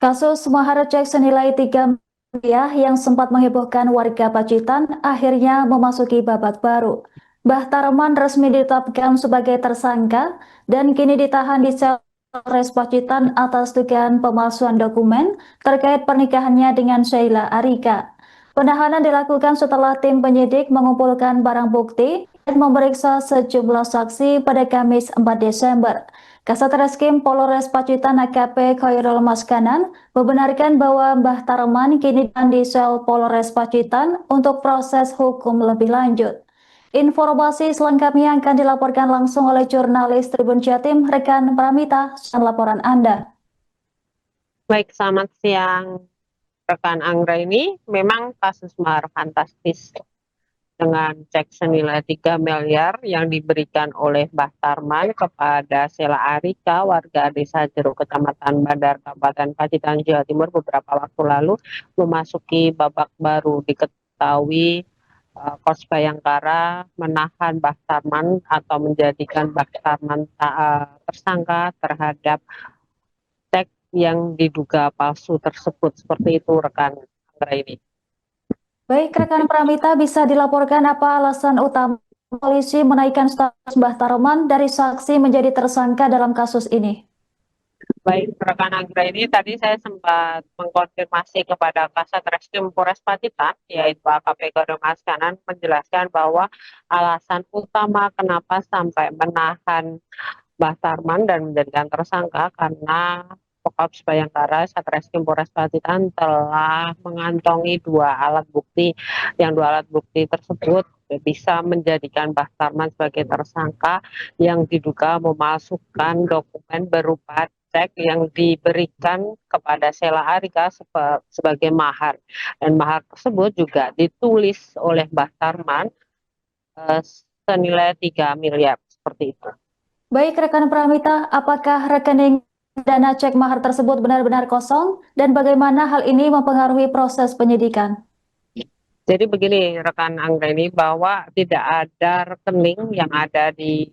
Kasus mahar cek senilai 3 miliar yang sempat menghebohkan warga Pacitan akhirnya memasuki babak baru. Mbah Tarman resmi ditetapkan sebagai tersangka dan kini ditahan di sel Polres Pacitan atas dugaan pemalsuan dokumen terkait pernikahannya dengan Sheila Arika. Penahanan dilakukan setelah tim penyidik mengumpulkan barang bukti dan memeriksa sejumlah saksi pada Kamis 4 Desember. Kasat Reskrim Polres Pacitan AKP Khairul Maskanan membenarkan bahwa Mbah Tarman kini di sel Polres Pacitan untuk proses hukum lebih lanjut. Informasi selengkapnya akan dilaporkan langsung oleh jurnalis Tribun Jatim, rekan Pramita, laporan Anda. Baik, selamat siang rekan Anggra. Ini memang kasus mahar fantastis dengan cek senilai 3 miliar yang diberikan oleh Mbah Tarman kepada Sheila Arika, warga desa Jeruk, Kecamatan Bandar, Kabupaten Pacitan, Jawa Timur beberapa waktu lalu memasuki babak baru. Diketahui Kos Bayangkara menahan Mbah Tarman atau menjadikan Mbah Tarman tersangka terhadap cek yang diduga palsu tersebut. Seperti itu rekan Anggra ini. Baik, rekan Pramita, bisa dilaporkan apa alasan utama polisi menaikkan status Mbah Tarman dari saksi menjadi tersangka dalam kasus ini? Baik, rekan Anggra, ini tadi saya sempat mengkonfirmasi kepada Kasat Reskrim Polres Pacitan, yaitu AKP Khairul Maskanan, menjelaskan bahwa alasan utama kenapa sampai menahan Mbah Tarman dan menjadikan tersangka karena Polres Bayangkara Satreskrim Polres Pacitan telah mengantongi dua alat bukti, yang dua alat bukti tersebut bisa menjadikan Mbah Tarman sebagai tersangka yang diduga memalsukan dokumen berupa cek yang diberikan kepada Sheila Arika sebagai mahar, dan mahar tersebut juga ditulis oleh Mbah Tarman senilai 3 miliar seperti itu. Baik, rekan Pramita, apakah rekening dana cek mahar tersebut benar-benar kosong dan bagaimana hal ini mempengaruhi proses penyidikan? Jadi begini rekan Angga, ini bahwa tidak ada rekening yang ada di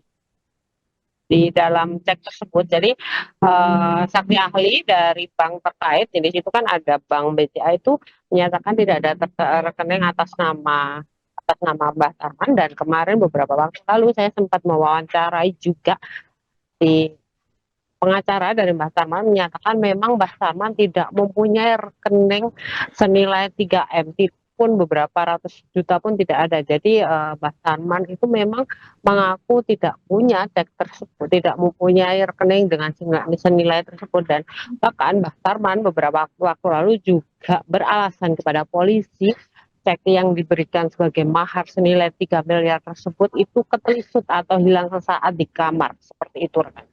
dalam cek tersebut. Jadi saksi ahli dari bank terkait, jadi itu kan ada bank BCA, itu menyatakan tidak ada rekening atas nama Mbah Tarman. Dan kemarin beberapa waktu lalu saya sempat mewawancarai juga di pengacara dari Mbah Tarman, menyatakan memang Mbah Tarman tidak mempunyai rekening senilai 3M pun, beberapa ratus juta pun tidak ada. Jadi Mbah Tarman itu memang mengaku tidak punya cek tersebut, tidak mempunyai rekening dengan senilai tersebut. Dan bahkan Mbah Tarman beberapa waktu lalu juga beralasan kepada polisi cek yang diberikan sebagai mahar senilai 3 miliar tersebut itu ketelisut atau hilang sesaat di kamar. Seperti itu rekan.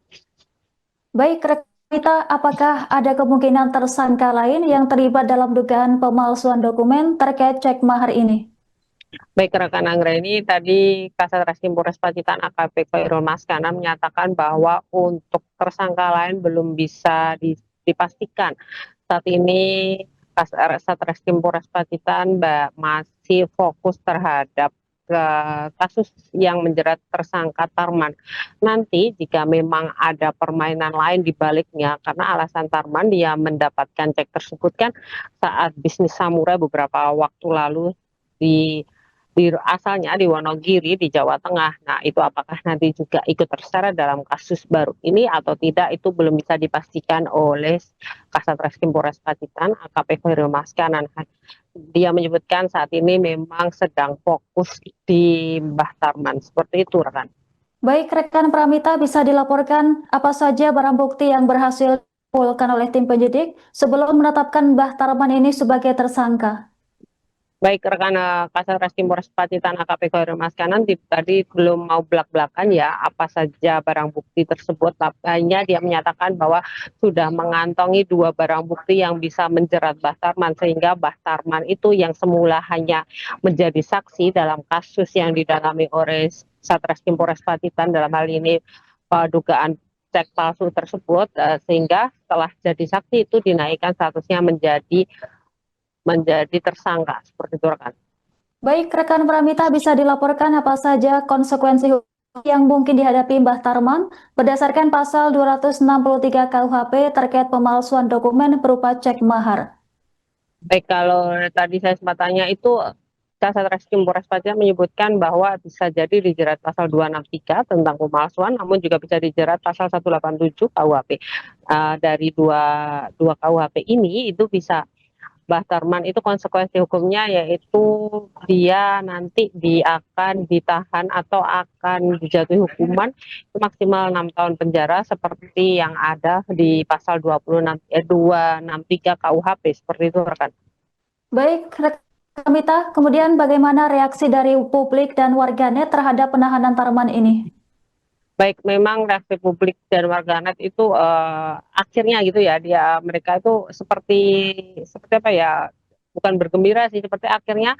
Baik, rekan Pramita, apakah ada kemungkinan tersangka lain yang terlibat dalam dugaan pemalsuan dokumen terkait cek mahar ini? Baik rekan Anggra, ini tadi Kasat Reskrim Polres Pacitan AKP Khairul Maskana menyatakan bahwa untuk tersangka lain belum bisa dipastikan. Saat ini Kasat Reskrim Polres Pacitan masih fokus terhadap kasus yang menjerat tersangka Tarman. Nanti jika memang ada permainan lain di baliknya, karena alasan Tarman dia mendapatkan cek tersebut kan saat bisnis samurai beberapa waktu lalu di asalnya di Wonogiri di Jawa Tengah. Nah, itu apakah nanti juga ikut terseret dalam kasus baru ini atau tidak, itu belum bisa dipastikan oleh Kasat Reskrim Polres Pacitan AKP Khairul Maskanan. Dia menyebutkan saat ini memang sedang fokus di Mbah Tarman. Seperti itu rekan. Baik, rekan Pramita, bisa dilaporkan apa saja barang bukti yang berhasil dikumpulkan oleh tim penyidik sebelum menetapkan Mbah Tarman ini sebagai tersangka? Baik rekan Kasat Reskrim Polres Pacitan AKP Khairul Maskanan tadi belum mau belak-belakan ya apa saja barang bukti tersebut. Hanya dia menyatakan bahwa sudah mengantongi dua barang bukti yang bisa menjerat Mbah Tarman, sehingga Mbah Tarman itu yang semula hanya menjadi saksi dalam kasus yang didalami oleh Satreskrim Polres Pacitan, dalam hal ini dugaan cek palsu tersebut, sehingga setelah jadi saksi itu dinaikkan statusnya menjadi tersangka. Seperti itu rekan. Baik, rekan Pramita, bisa dilaporkan apa saja konsekuensi yang mungkin dihadapi Mbah Tarman berdasarkan pasal 263 KUHP terkait pemalsuan dokumen berupa cek mahar? Baik, kalau tadi saya sempat tanya itu Kasat Reskrim Polres Pajang menyebutkan bahwa bisa jadi dijerat pasal 263 tentang pemalsuan, namun juga bisa dijerat pasal 187 KUHP. Dari dua KUHP ini itu bisa Mbah Tarman itu konsekuensi hukumnya yaitu dia nanti akan ditahan atau akan dijatuhi hukuman maksimal 6 tahun penjara seperti yang ada di pasal 263 KUHP seperti itu rekan. Baik, Rekan Mita, kemudian bagaimana reaksi dari publik dan warganet terhadap penahanan Tarman ini? Baik, memang reaksi publik dan warganet itu akhirnya gitu ya mereka itu seperti apa ya, bukan bergembira sih, seperti akhirnya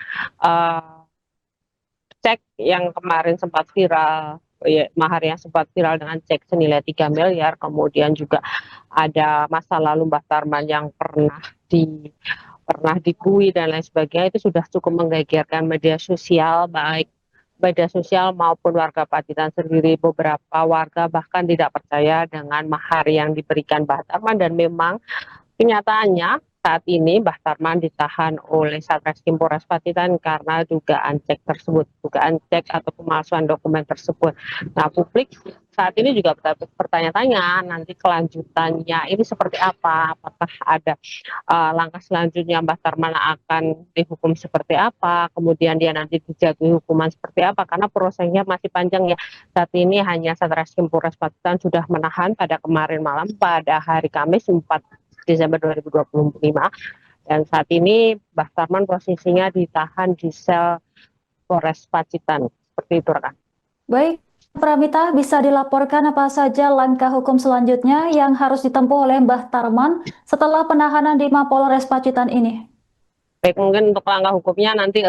cek yang kemarin sempat viral, ya, mahar yang sempat viral dengan cek senilai 3 miliar, kemudian juga ada masa lalu Mbah Tarman yang pernah dibui dan lain sebagainya, itu sudah cukup menggegerkan media sosial, baik media sosial maupun warga Pacitan sendiri. Beberapa warga bahkan tidak percaya dengan mahar yang diberikan Mbah Tarman, dan memang kenyataannya saat ini Mbah Tarman ditahan oleh Satreskrim Polres Pacitan karena dugaan cek tersebut, dugaan cek atau pemalsuan dokumen tersebut. Nah, publik saat ini juga bertanya-tanya nanti kelanjutannya ini seperti apa, apakah ada langkah selanjutnya Mbah Tarman akan dihukum seperti apa, kemudian dia nanti dijatuhi hukuman seperti apa, karena prosesnya masih panjang ya. Saat ini hanya Satreskrim Polres Pacitan sudah menahan pada kemarin malam pada hari Kamis 4 Desember 2025, dan saat ini Mbah Tarman posisinya ditahan di sel Polres Pacitan seperti itu rekan. Baik, Pramita, bisa dilaporkan apa saja langkah hukum selanjutnya yang harus ditempuh oleh Mbah Tarman setelah penahanan di Mapolres Pacitan ini? Baik, mungkin untuk langkah hukumnya nanti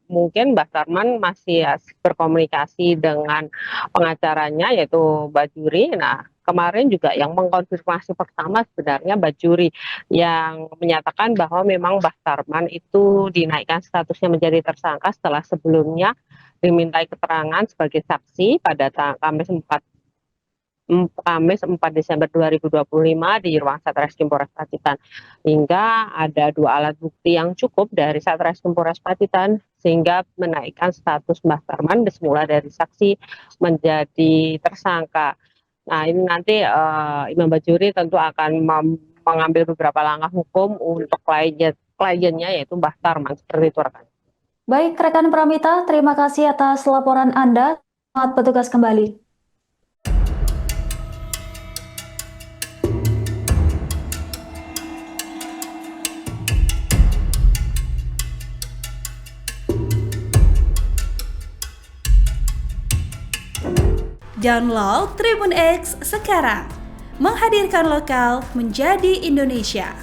mungkin Mbah Tarman masih berkomunikasi dengan pengacaranya yaitu Mbak Juri. Nah, kemarin juga yang mengkonfirmasi pertama sebenarnya Mbak Juri yang menyatakan bahwa memang Mbah Tarman itu dinaikkan statusnya menjadi tersangka setelah sebelumnya dimintai keterangan sebagai saksi pada Kamis 4 Desember 2025 di ruang Satreskrim Polres Pacitan, hingga ada 2 alat bukti yang cukup dari Satreskrim Polres Pacitan sehingga menaikkan status Mbah Tarman semula dari saksi menjadi tersangka. Nah, ini nanti Imam Bajuri tentu akan mengambil beberapa langkah hukum untuk kliennya yaitu Mbah Tarman seperti itu rekan. Baik, rekan Pramita, terima kasih atas laporan Anda. Selamat bertugas kembali. Download Tribun X sekarang, menghadirkan lokal menjadi Indonesia.